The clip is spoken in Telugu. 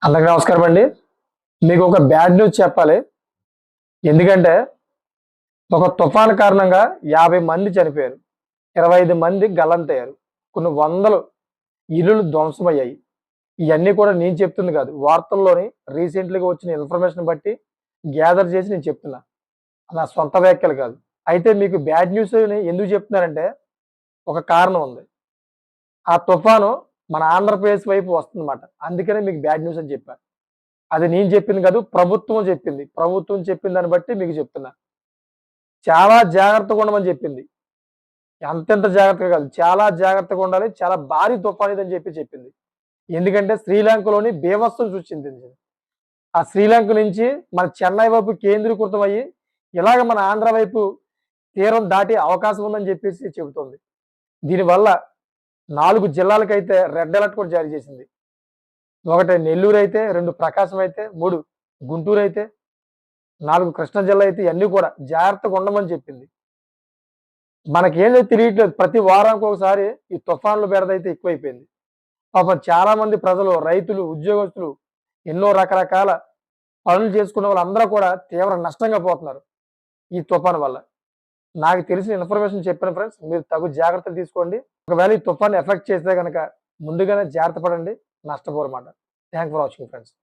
అందరికీ నమస్కారం అండి. మీకు ఒక బ్యాడ్ న్యూస్ చెప్పాలి. ఎందుకంటే ఒక తుఫాను కారణంగా 50 మంది చనిపోయారు. 25 మంది గల్లంతయ్యారు. కొన్ని వందలు ఇల్లులు ధ్వంసమయ్యాయి. ఇయన్నీ కూడా నేను చెప్తుంది కాదు. వార్తల్లోని రీసెంట్‌లీగా వచ్చిన ఇన్ఫర్మేషన్ బట్టి గ్యాదర్ చేసి నేను చెప్తున్నా. నా సొంత వ్యాఖ్యలు కాదు. అయితే మీకు బ్యాడ్ న్యూస్‌ని ఎందుకు చెప్తున్నానంటే ఒక కారణం ఉంది. ఆ తుఫాను మన ఆంధ్రప్రదేశ్ వైపు వస్తుందన్నమాట. అందుకనే మీకు బ్యాడ్ న్యూస్ అని చెప్పా. అది నేను చెప్పింది కాదు. ప్రభుత్వం చెప్పింది. ప్రభుత్వం చెప్పిన దాన్ని బట్టి మీకు చెప్తున్నా. చాలా జాగ్రత్తగా ఉండమని చెప్పింది. అంతంత జాగ్రత్తగా కాదు. చాలా జాగ్రత్తగా ఉండాలి. చాలా భారీ తుఫాను ఇదని చెప్పింది. ఎందుకంటే శ్రీలంకలోని బీభత్సం సృష్టించింది. ఆ శ్రీలంక నుంచి మన చెన్నై వైపు కేంద్రీకృతమయ్యి ఇలాగ మన ఆంధ్ర వైపు తీరం దాటే అవకాశం ఉందని చెబుతోంది. దీనివల్ల 4 జిల్లాలకైతే రెడ్ అలర్ట్ కూడా జారీ చేసింది. ఒకటి నెల్లూరు అయితే, 2 ప్రకాశం అయితే, 3 గుంటూరు అయితే, 4 కృష్ణా జిల్లా అయితే ఇయన్నీ కూడా జాగ్రత్తగా ఉండమని చెప్పింది. మనకేందో తెలియట్లేదు. ప్రతి వారానికి ఒకసారి ఈ తుఫాన్ల బెడదైతే ఎక్కువైపోయింది. పాపం చాలా మంది ప్రజలు, రైతులు, ఉద్యోగస్తులు ఎన్నో రకరకాల పనులు చేసుకునే వాళ్ళందరూ కూడా తీవ్ర నష్టంగా పోతున్నారు ఈ తుఫాను వల్ల. నాకు తెలిసిన ఇన్ఫర్మేషన్ చెప్పాను ఫ్రెండ్స్. మీరు తగు జాగ్రత్తలు తీసుకోండి. ఒకవేళ ఈ తుఫాను ఎఫెక్ట్ చేస్తే గనక ముందుగానే జాగ్రత్త పడండి. నష్టపోరమాట. Thank for watching friends.